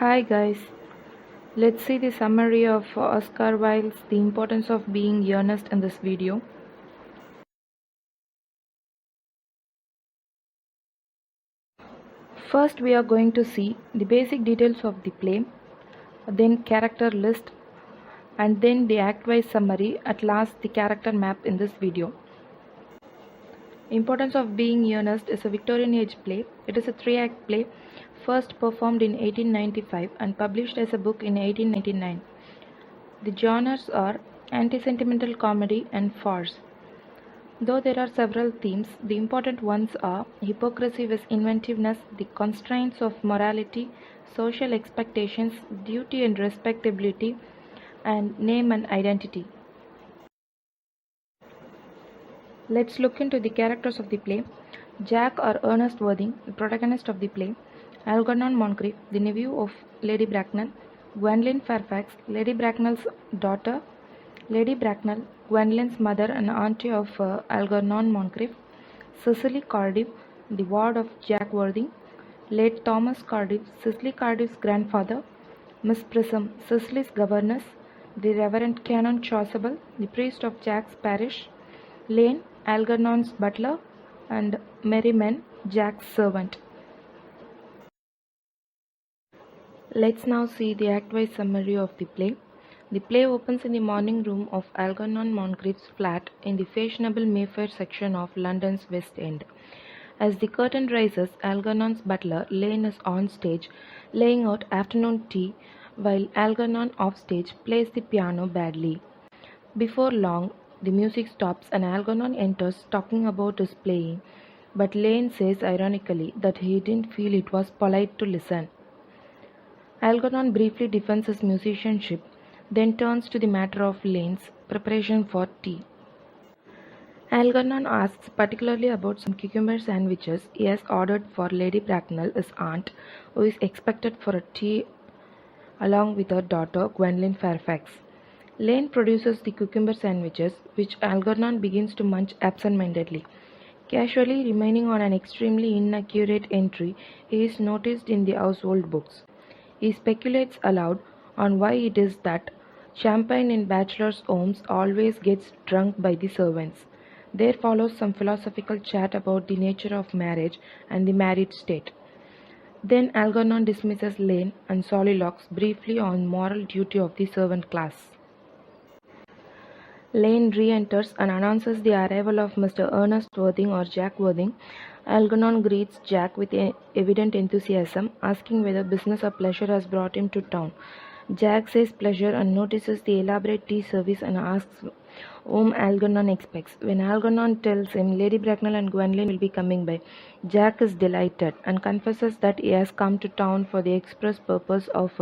Hi guys, let's see the summary of Oscar Wilde's The Importance of Being Earnest in this video. First we are going to see the basic details of the play, then character list, and then the act-wise summary, at last the character map in this video. Importance of Being Earnest is a Victorian age play. It is a 3-act play, first performed in 1895 and published as a book in 1899. The genres are anti-sentimental comedy and farce. Though there are several themes, the important ones are hypocrisy with inventiveness, the constraints of morality, social expectations, duty and respectability, and name and identity. Let's look into the characters of the play. Jack or Ernest Worthing, the protagonist of the play. Algernon Moncrief, the nephew of Lady Bracknell. Gwendolen Fairfax, Lady Bracknell's daughter. Lady Bracknell, Gwendolen's mother and auntie of Algernon Moncrief. Cecily Cardiff, the ward of Jack Worthing. Late Thomas Cardiff, Cecily Cardiff's grandfather. Miss Prism, Cecily's governess. The Reverend Canon Chasuble, the priest of Jack's parish. Lane, Algernon's butler, and Merriman, Jack's servant. Let's now see the act-wise summary of the play. The play opens in the morning room of Algernon Moncrief's flat in the fashionable Mayfair section of London's West End. As the curtain rises, Algernon's butler, Lane, is on stage, laying out afternoon tea, while Algernon offstage plays the piano badly. Before long, the music stops and Algernon enters talking about his playing, but Lane says ironically that he didn't feel it was polite to listen. Algernon briefly defends his musicianship, then turns to the matter of Lane's preparation for tea. Algernon asks particularly about some cucumber sandwiches he has ordered for Lady Bracknell, his aunt, who is expected for a tea along with her daughter Gwendolen Fairfax. Lane produces the cucumber sandwiches, which Algernon begins to munch absent-mindedly. Casually remaining on an extremely inaccurate entry he is noticed in the household books. He speculates aloud on why it is that champagne in bachelors' homes always gets drunk by the servants. There follows some philosophical chat about the nature of marriage and the married state. Then Algernon dismisses Lane and soliloquies briefly on moral duty of the servant class. Lane re-enters and announces the arrival of Mr. Ernest Worthing or Jack Worthing. Algernon greets Jack with evident enthusiasm, asking whether business or pleasure has brought him to town. Jack says pleasure and notices the elaborate tea service and asks whom Algernon expects. When Algernon tells him Lady Bracknell and Gwendolen will be coming by, Jack is delighted and confesses that he has come to town for the express purpose of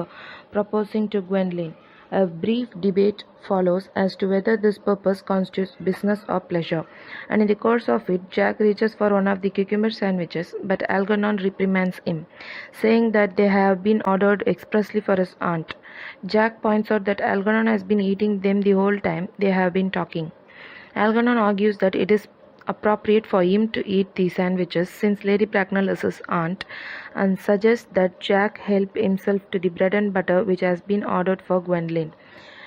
proposing to Gwendolen. A brief debate follows as to whether this purpose constitutes business or pleasure, and in the course of it, Jack reaches for one of the cucumber sandwiches, but Algernon reprimands him, saying that they have been ordered expressly for his aunt. Jack points out that Algernon has been eating them the whole time they have been talking. Algernon argues that it is appropriate for him to eat the sandwiches since Lady Bracknell is his aunt, and suggests that Jack help himself to the bread and butter which has been ordered for Gwendolen.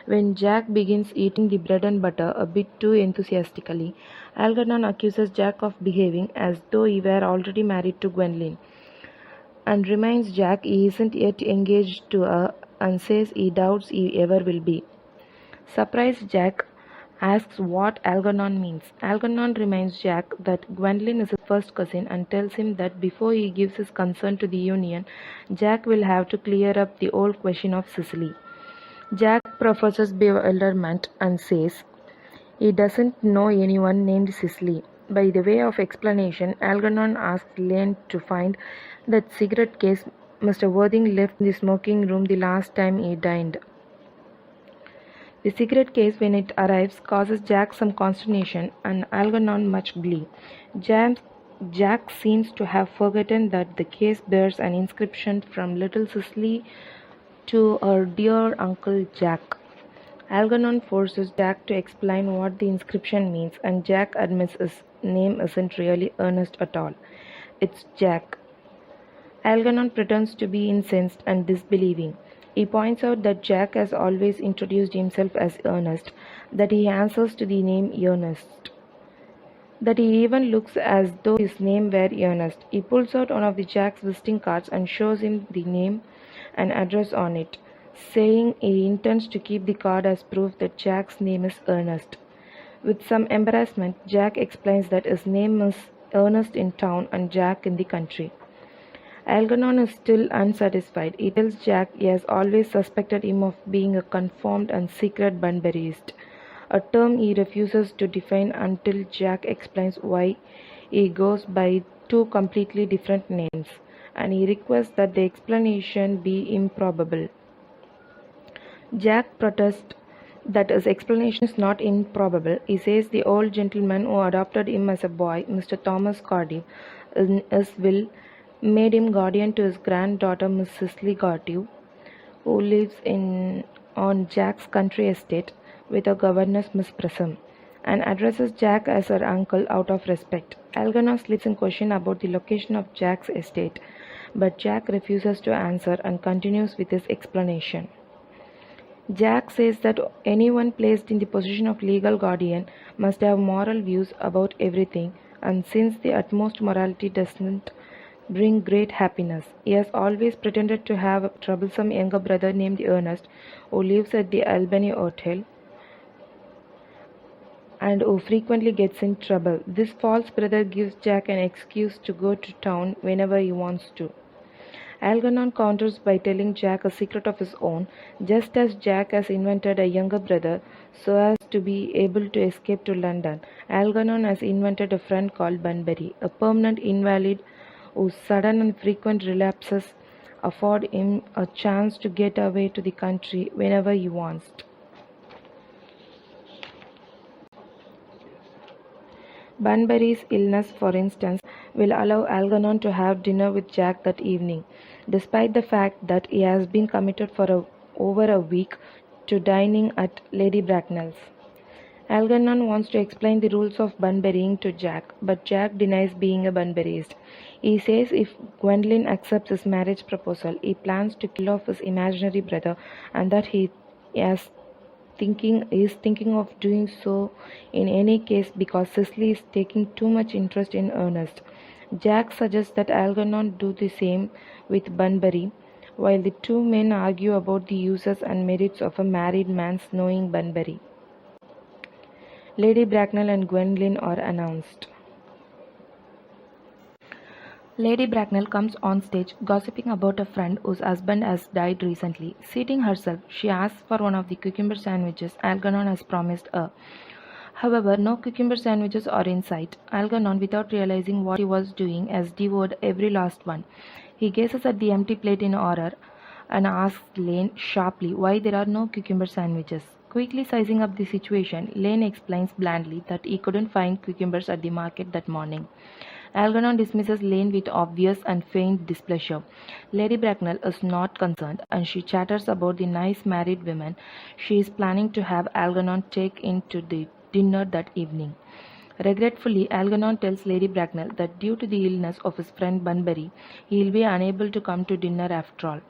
When Jack begins eating the bread and butter a bit too enthusiastically, Algernon accuses Jack of behaving as though he were already married to Gwendolen, and reminds Jack he isn't yet engaged to her and says he doubts he ever will be. Surprised, Jack asks what Algernon means. Algernon reminds Jack that Gwendolen is his first cousin and tells him that before he gives his consent to the union, Jack will have to clear up the old question of Cecily. Jack professes bewilderment and says he doesn't know anyone named Cecily. By the way of explanation, Algernon asks Lane to find that cigarette case Mr. Worthing left in the smoking room the last time he dined. The cigarette case, when it arrives, causes Jack some consternation and Algernon much glee. Jack seems to have forgotten that the case bears an inscription from little Cecily to her dear Uncle Jack. Algernon forces Jack to explain what the inscription means, and Jack admits his name isn't really Ernest at all. It's Jack. Algernon pretends to be incensed and disbelieving. He points out that Jack has always introduced himself as Ernest, that he answers to the name Ernest, that he even looks as though his name were Ernest. He pulls out one of the Jack's visiting cards and shows him the name and address on it, saying he intends to keep the card as proof that Jack's name is Ernest. With some embarrassment, Jack explains that his name is Ernest in town and Jack in the country. Algernon is still unsatisfied. He tells Jack he has always suspected him of being a confirmed and secret Bunburyist, a term he refuses to define until Jack explains why he goes by two completely different names, and he requests that the explanation be improbable. Jack protests that his explanation is not improbable. He says the old gentleman who adopted him as a boy, Mr. Thomas Cardew, in his will made him guardian to his granddaughter, Miss Cicely Cardew, who lives on Jack's country estate with her governess, Miss Prism, and addresses Jack as her uncle out of respect. Algernon slips in question about the location of Jack's estate, but Jack refuses to answer and continues with his explanation. Jack says that anyone placed in the position of legal guardian must have moral views about everything, and since the utmost morality doesn't bring great happiness, he has always pretended to have a troublesome younger brother named Ernest, who lives at the Albany Hotel and who frequently gets in trouble. This false brother gives Jack an excuse to go to town whenever he wants to. Algernon counters by telling Jack a secret of his own, just as Jack has invented a younger brother so as to be able to escape to London. Algernon has invented a friend called Bunbury, a permanent invalid whose sudden and frequent relapses afford him a chance to get away to the country whenever he wants. Bunbury's illness, for instance, will allow Algernon to have dinner with Jack that evening, despite the fact that he has been committed for over a week to dining at Lady Bracknell's. Algernon wants to explain the rules of Bunburying to Jack, but Jack denies being a Bunburyist. He says if Gwendolen accepts his marriage proposal, he plans to kill off his imaginary brother, and that he is thinking of doing so in any case because Cicely is taking too much interest in Ernest. Jack suggests that Algernon do the same with Bunbury, while the two men argue about the uses and merits of a married man's knowing Bunbury. Lady Bracknell and Gwendolen are announced. Lady Bracknell comes on stage gossiping about a friend whose husband has died recently. Seating herself, she asks for one of the cucumber sandwiches Algernon has promised her. However, no cucumber sandwiches are in sight. Algernon, without realizing what he was doing, has devoured every last one. He gazes at the empty plate in horror and asks Lane sharply why there are no cucumber sandwiches. Quickly sizing up the situation, Lane explains blandly that he couldn't find cucumbers at the market that morning. Algernon dismisses Lane with obvious and feigned displeasure. Lady Bracknell is not concerned, and she chatters about the nice married women she is planning to have Algernon take into the dinner that evening. Regretfully, Algernon tells Lady Bracknell that due to the illness of his friend Bunbury, he will be unable to come to dinner after all.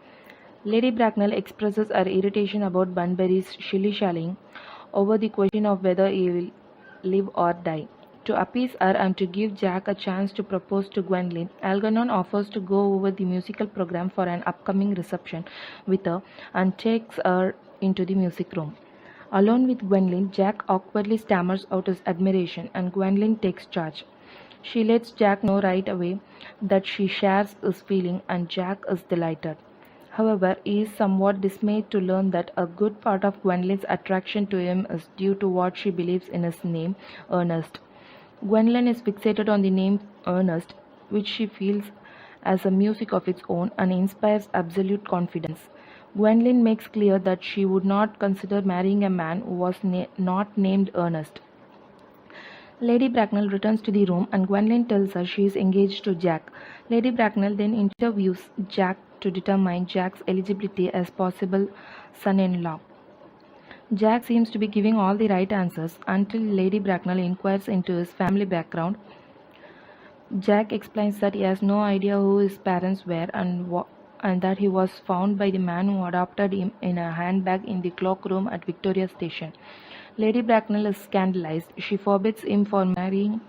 Lady Bracknell expresses her irritation about Bunbury's shilly-shallying over the question of whether he will live or die. To appease her and to give Jack a chance to propose to Gwendolen, Algernon offers to go over the musical program for an upcoming reception with her and takes her into the music room. Alone with Gwendolen, Jack awkwardly stammers out his admiration and Gwendolen takes charge. She lets Jack know right away that she shares his feeling and Jack is delighted. However, he is somewhat dismayed to learn that a good part of Gwendolen's attraction to him is due to what she believes in his name, Ernest. Gwendolen is fixated on the name Ernest, which she feels as a music of its own and inspires absolute confidence. Gwendolen makes clear that she would not consider marrying a man who was not named Ernest. Lady Bracknell returns to the room and Gwendolen tells her she is engaged to Jack. Lady Bracknell then interviews Jack to determine Jack's eligibility as possible son-in-law. Jack seems to be giving all the right answers until Lady Bracknell inquires into his family background, Jack explains that he has no idea who his parents were and that he was found by the man who adopted him in a handbag in the cloakroom at Victoria Station. Lady Bracknell is scandalized. She forbids him from marrying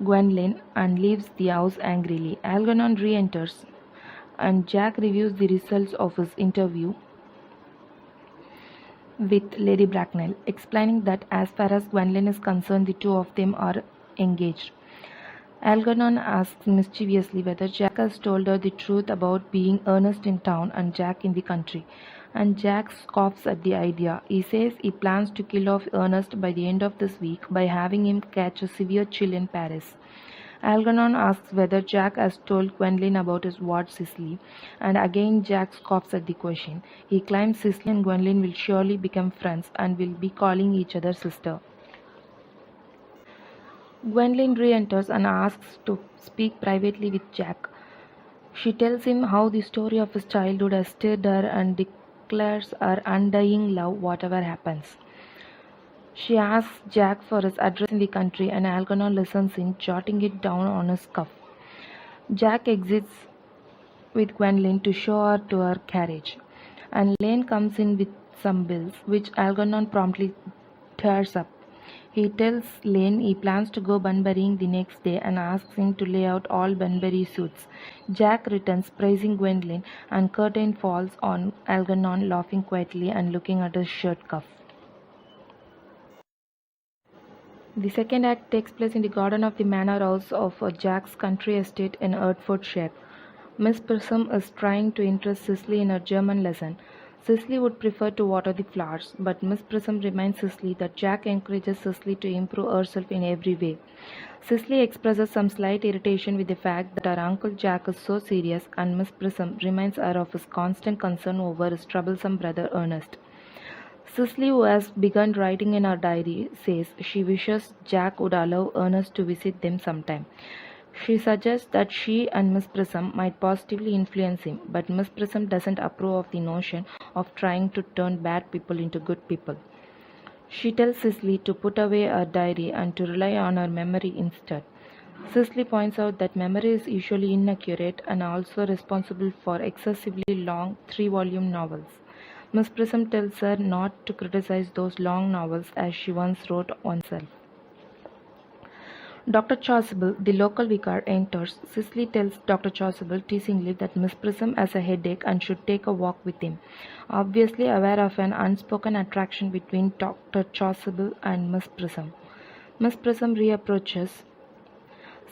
Gwenlyn and leaves the house angrily. Algernon re-enters and Jack reviews the results of his interview with Lady Bracknell, explaining that as far as Gwenlyn is concerned, the two of them are engaged. Algernon asks mischievously whether Jack has told her the truth about being Ernest in town and Jack in the country, and Jack scoffs at the idea. He says he plans to kill off Ernest by the end of this week by having him catch a severe chill in Paris. Algernon asks whether Jack has told Gwenlyn about his ward Cicely, and again Jack scoffs at the question. He claims Cicely and Gwenlyn will surely become friends and will be calling each other sister. Gwenlyn re-enters and asks to speak privately with Jack. She tells him how the story of his childhood has stirred her and declares her undying love whatever happens. She asks Jack for his address in the country and Algernon listens in, jotting it down on his cuff. Jack exits with Gwenlyn to show her to her carriage, and Lane comes in with some bills, which Algernon promptly tears up. He tells Lane he plans to go Bunburying the next day and asks him to lay out all Bunbury suits. Jack returns, praising Gwenlyn, and curtain falls on Algernon laughing quietly and looking at his shirt cuff. The second act takes place in the garden of the manor house of Jack's country estate in Hertfordshire. Miss Prism is trying to interest Cicely in her German lesson. Cicely would prefer to water the flowers, but Miss Prism reminds Cicely that Jack encourages Cicely to improve herself in every way. Cicely expresses some slight irritation with the fact that her Uncle Jack is so serious, and Miss Prism reminds her of his constant concern over his troublesome brother Ernest. Cicely, who has begun writing in her diary, says she wishes Jack would allow Ernest to visit them sometime. She suggests that she and Miss Prism might positively influence him, but Miss Prism doesn't approve of the notion of trying to turn bad people into good people. She tells Cicely to put away her diary and to rely on her memory instead. Cicely points out that memory is usually inaccurate and also responsible for excessively long 3-volume novels. Miss Prism tells her not to criticize those long novels as she once wrote oneself. Dr. Chasuble, the local vicar, enters. Cicely tells Dr. Chasuble teasingly that Miss Prism has a headache and should take a walk with him, obviously aware of an unspoken attraction between Dr. Chasuble and Miss Prism. Miss Prism reapproaches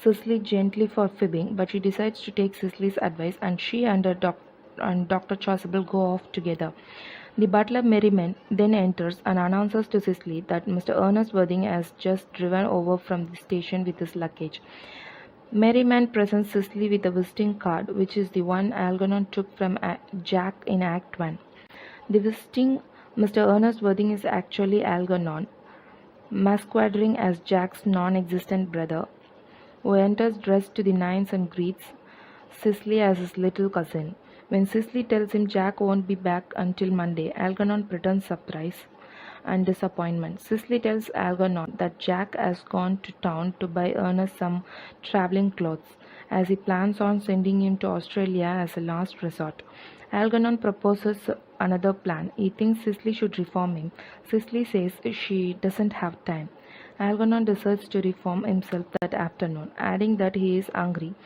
Cicely gently for fibbing, but she decides to take Cicely's advice and she and Dr. Chasuble go off together. The butler Merriman then enters and announces to Cicely that Mr. Ernest Worthing has just driven over from the station with his luggage. Merriman presents Cicely with a visiting card, which is the one Algernon took from Jack in Act 1. The visiting Mr. Ernest Worthing is actually Algernon, masquerading as Jack's non-existent brother, who enters dressed to the nines and greets Cicely as his little cousin. When Cicely tells him Jack won't be back until Monday, Algernon pretends surprise and disappointment. Cicely tells Algernon that Jack has gone to town to buy Ernest some traveling clothes, as he plans on sending him to Australia as a last resort. Algernon proposes another plan. He thinks Cicely should reform him. Cicely says she doesn't have time. Algernon decides to reform himself that afternoon, adding that he is hungry,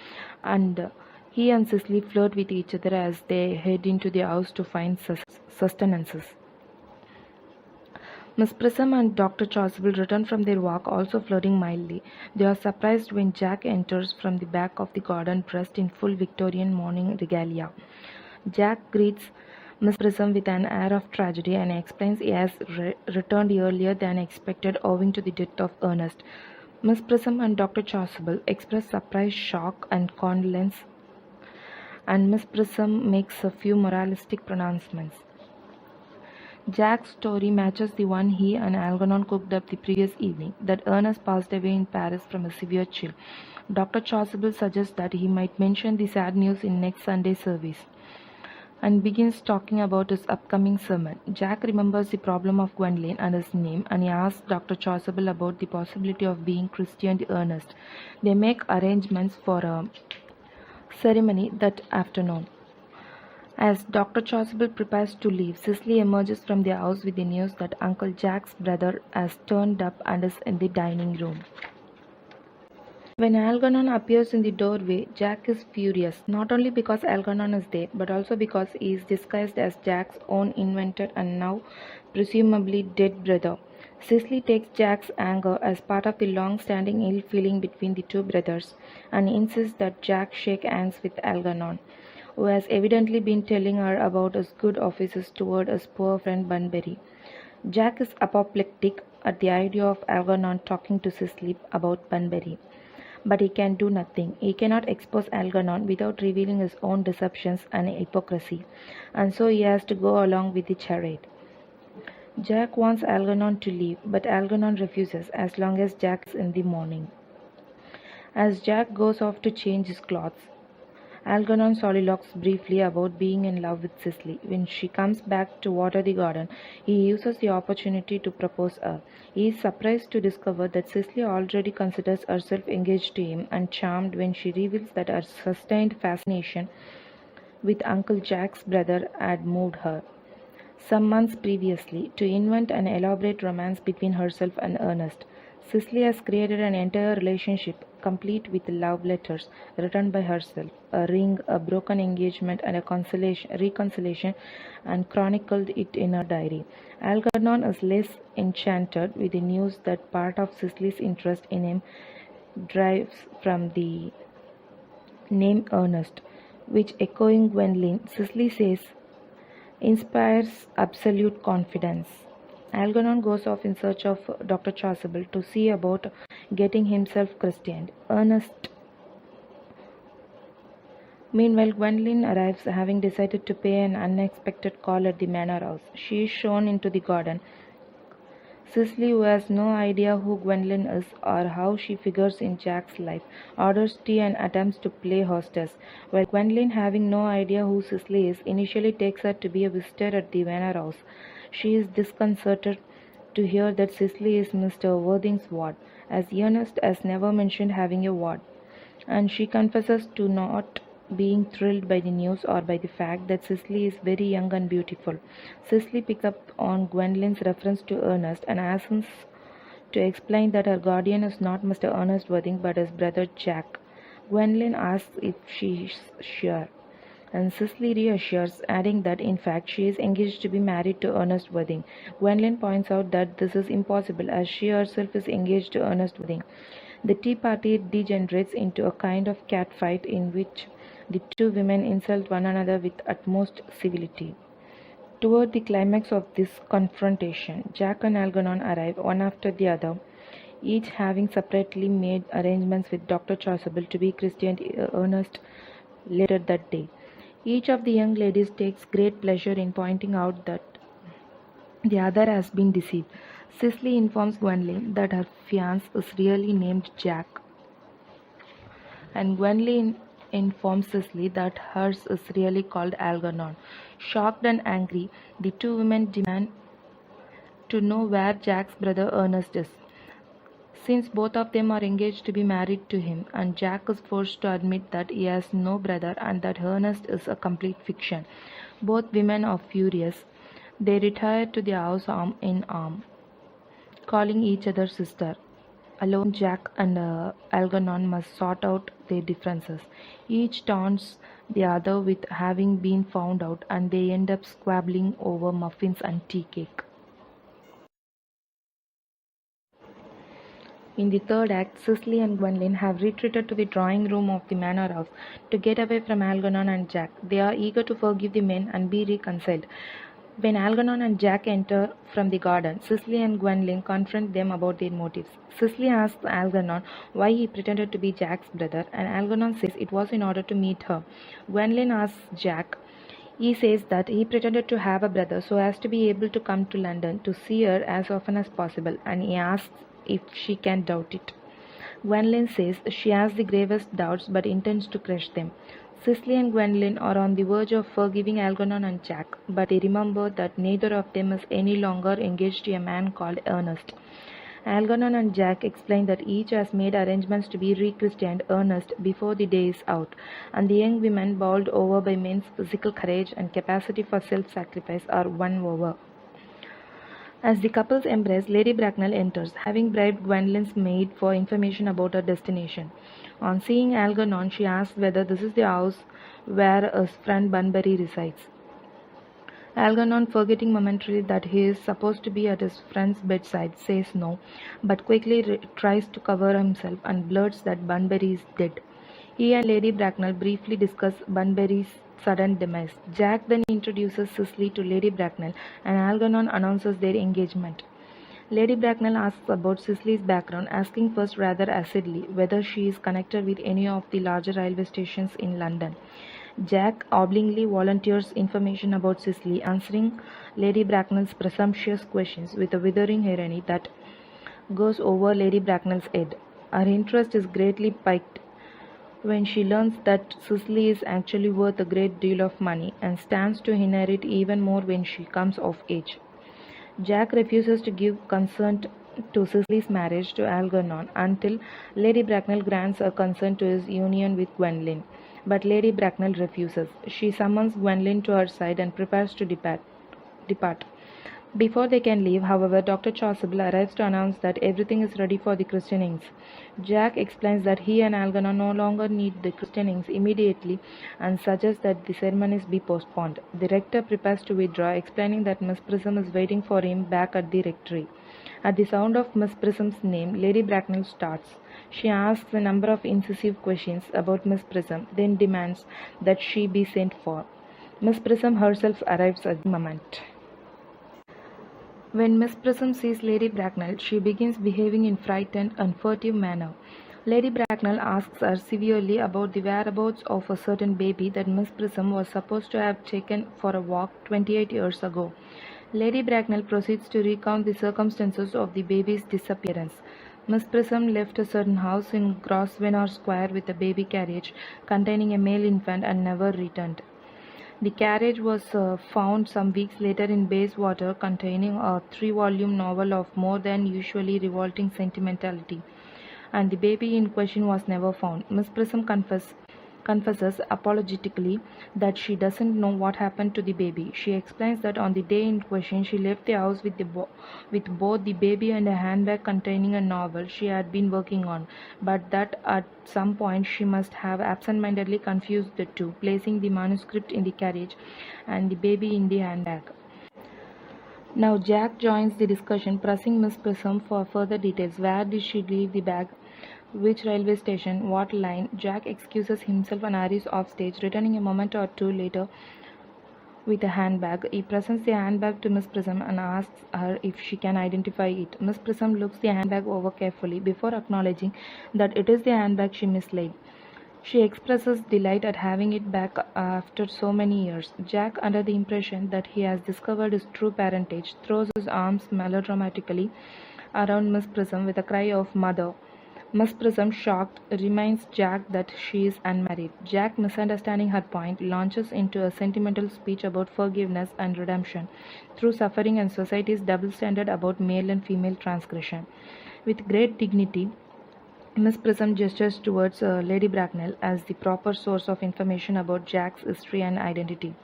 and he and Cicely flirt with each other as they head into the house to find sustenances. Miss Prism and Dr. Chasuble return from their walk, also flirting mildly. They are surprised when Jack enters from the back of the garden dressed in full Victorian morning regalia. Jack greets Miss Prism with an air of tragedy and explains he has returned earlier than expected owing to the death of Ernest. Miss Prism and Dr. Chasuble express surprise, shock, and condolence, and Miss Prism makes a few moralistic pronouncements. Jack's story matches the one he and Algernon cooked up the previous evening, that Ernest passed away in Paris from a severe chill. Dr. Chasuble suggests that he might mention the sad news in next Sunday's service. and begins talking about his upcoming sermon. Jack remembers the problem of Gwendolyn and his name, and he asks Dr. Chasuble about the possibility of being christened Ernest. They make arrangements for a ceremony that afternoon. As Dr. Chasuble prepares to leave, Cicely emerges from the house with the news that Uncle Jack's brother has turned up and is in the dining room. When Algernon appears in the doorway, Jack is furious, not only because Algernon is there, but also because he is disguised as Jack's own invented and now presumably dead brother. Cicely takes Jack's anger as part of the long-standing ill feeling between the two brothers and insists that Jack shake hands with Algernon, who has evidently been telling her about his good offices toward his poor friend Bunbury. Jack is apoplectic at the idea of Algernon talking to Cicely about Bunbury. But he can do nothing. He cannot expose Algernon without revealing his own deceptions and hypocrisy, and so he has to go along with the charade. Jack wants Algernon to leave, but Algernon refuses as long as Jack is in the morning. As Jack goes off to change his clothes, Algernon soliloquies briefly about being in love with Cicely. When she comes back to water the garden, he uses the opportunity to propose her. He is surprised to discover that Cicely already considers herself engaged to him and charmed when she reveals that her sustained fascination with Uncle Jack's brother had moved her, some months previously, to invent an elaborate romance between herself and Ernest. Cicely has created an entire relationship, complete with love letters written by herself, a ring, a broken engagement, and a reconciliation, and chronicled it in her diary. Algernon is less enchanted with the news that part of Cicely's interest in him derives from the name Ernest, which, echoing Gwendolyn, Cicely says inspires absolute confidence. Algernon goes off in search of Dr. Chasuble to see about getting himself christened. Ernest. Meanwhile, Gwendolyn arrives, having decided to pay an unexpected call at the manor house. She is shown into the garden. Cicely, who has no idea who Gwendolyn is or how she figures in Jack's life, orders tea and attempts to play hostess, while Gwendolyn, having no idea who Cicely is, initially takes her to be a visitor at the manor house. She is disconcerted to hear that Cicely is Mr. Worthing's ward, as Ernest has never mentioned having a ward, and she confesses to not being thrilled by the news or by the fact that Cicely is very young and beautiful. Cicely picks up on Gwendolyn's reference to Ernest and asks to explain that her guardian is not Mr. Ernest Worthing but his brother Jack. Gwendolyn asks if she is sure, and Cicely reassures, adding that in fact she is engaged to be married to Ernest Worthing. Gwendolyn points out that this is impossible as she herself is engaged to Ernest Worthing. The tea party degenerates into a kind of catfight in which the two women insult one another with utmost civility. Toward the climax of this confrontation, Jack and Algernon arrive one after the other, each having separately made arrangements with Dr. Chasuble to be christened Ernest later that day. Each of the young ladies takes great pleasure in pointing out that the other has been deceived. Cicely informs Gwendolyn that her fiancé is really named Jack, and Gwendolyn informs Cicely that hers is really called Algernon. Shocked and angry, the two women demand to know where Jack's brother Ernest is, since both of them are engaged to be married to him, and Jack is forced to admit that he has no brother and that Ernest is a complete fiction. Both women are furious. They retire to the house arm in arm, calling each other sister. Alone, Jack and Algernon must sort out their differences. Each taunts the other with having been found out, and they end up squabbling over muffins and tea cake. In the third act, Cicely and Gwendolyn have retreated to the drawing room of the manor house to get away from Algernon and Jack. They are eager to forgive the men and be reconciled. When Algernon and Jack enter from the garden, Cicely and Gwendolyn confront them about their motives. Cicely asks Algernon why he pretended to be Jack's brother, and Algernon says it was in order to meet her. Gwendolyn asks Jack. He says that he pretended to have a brother so as to be able to come to London to see her as often as possible, and he asks if she can doubt it. Gwendolyn says she has the gravest doubts but intends to crush them. Cicely and Gwendolen are on the verge of forgiving Algernon and Jack, but they remember that neither of them is any longer engaged to a man called Ernest. Algernon and Jack explain that each has made arrangements to be rechristened Ernest before the day is out, and the young women, bowled over by men's physical courage and capacity for self-sacrifice, are won over. As the couples embrace, Lady Bracknell enters, having bribed Gwendolyn's maid for information about her destination. On seeing Algernon, she asks whether this is the house where his friend Bunbury resides. Algernon, forgetting momentarily that he is supposed to be at his friend's bedside, says no, but quickly tries to cover himself and blurts that Bunbury is dead. He and Lady Bracknell briefly discuss Bunbury's sudden demise. Jack then introduces Cicely to Lady Bracknell, and Algernon announces their engagement. Lady Bracknell asks about Cicely's background, asking first rather acidly whether she is connected with any of the larger railway stations in London. Jack obliquely volunteers information about Cicely, answering Lady Bracknell's presumptuous questions with a withering irony that goes over Lady Bracknell's head. Her interest is greatly piqued when she learns that Cicely is actually worth a great deal of money and stands to inherit even more when she comes of age. Jack refuses to give consent to Cicely's marriage to Algernon until Lady Bracknell grants her consent to his union with Gwendolen. But Lady Bracknell refuses. She summons Gwendolen to her side and prepares to depart. Before they can leave, however, Dr. Chasuble arrives to announce that everything is ready for the christenings. Jack explains that he and Algernon no longer need the christenings immediately and suggests that the ceremonies be postponed. The rector prepares to withdraw, explaining that Miss Prism is waiting for him back at the rectory. At the sound of Miss Prism's name, Lady Bracknell starts. She asks a number of incisive questions about Miss Prism, then demands that she be sent for. Miss Prism herself arrives at the moment. When Miss Prism sees Lady Bracknell, she begins behaving in frightened and furtive manner. Lady Bracknell asks her severely about the whereabouts of a certain baby that Miss Prism was supposed to have taken for a walk 28 years ago. Lady Bracknell proceeds to recount the circumstances of the baby's disappearance. Miss Prism left a certain house in Grosvenor Square with a baby carriage containing a male infant and never returned. The carriage was found some weeks later in Bayswater, containing a 3-volume novel of more than usually revolting sentimentality, and the baby in question was never found. Miss Prism confesses apologetically that she doesn't know what happened to the baby. She explains that on the day in question she left the house with both the baby and a handbag containing a novel she had been working on, but that at some point she must have absent-mindedly confused the two, placing the manuscript in the carriage and the baby in the handbag. Now Jack joins the discussion, pressing Miss Prism for further details. Where did she leave the bag? Which railway station? What line? Jack excuses himself and hurries off stage, returning a moment or two later with a handbag. He presents the handbag to Miss Prism and asks her if she can identify it. Miss Prism looks the handbag over carefully before acknowledging that it is the handbag she mislaid. She expresses delight at having it back after so many years. Jack, under the impression that he has discovered his true parentage, throws his arms melodramatically around Miss Prism with a cry of "Mother!" Miss Prism, shocked, reminds Jack that she is unmarried. Jack, misunderstanding her point, launches into a sentimental speech about forgiveness and redemption through suffering and society's double standard about male and female transgression. With great dignity, Miss Prism gestures towards Lady Bracknell as the proper source of information about Jack's history and identity.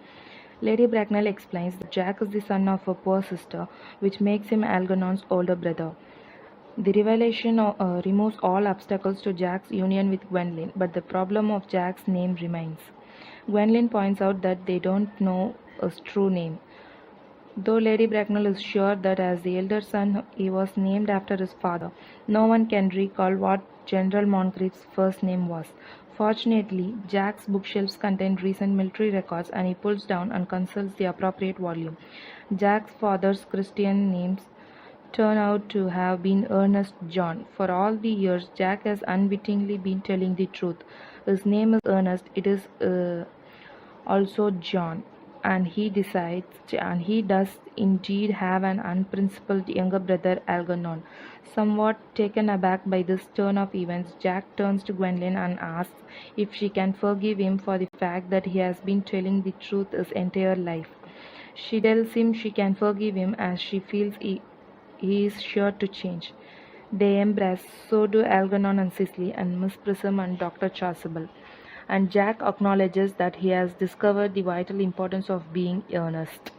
Lady Bracknell explains that Jack is the son of a poor sister, which makes him Algernon's older brother. The revelation removes all obstacles to Jack's union with Gwendolen, but the problem of Jack's name remains. Gwendolen points out that they don't know his true name, though Lady Bracknell is sure that as the elder son he was named after his father. No one can recall what General Moncrief's first name was. Fortunately, Jack's bookshelves contain recent military records, and he pulls down and consults the appropriate volume. Jack's father's Christian names turn out to have been Ernest John. For all the years Jack has unwittingly been telling the truth. His name is Ernest, it is also John. and he does indeed have an unprincipled younger brother, Algernon. Somewhat taken aback by this turn of events, Jack turns to Gwendolen and asks if she can forgive him for the fact that he has been telling the truth his entire life. She tells him she can forgive him as she feels he is sure to change. They embrace, so do Algernon and Cicely, and Miss Prism and Dr. Chasuble. And Jack acknowledges that he has discovered the vital importance of being earnest.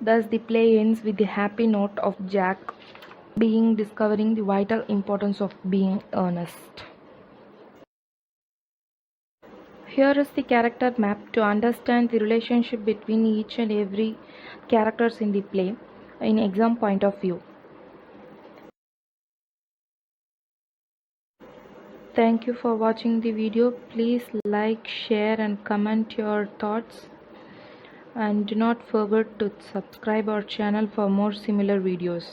Thus, the play ends with the happy note of Jack discovering the vital importance of being earnest. Here is the character map to understand the relationship between each and every characters in the play in exam point of view. Thank you for watching the video. Please like, share and comment your thoughts, and do not forget to subscribe our channel for more similar videos.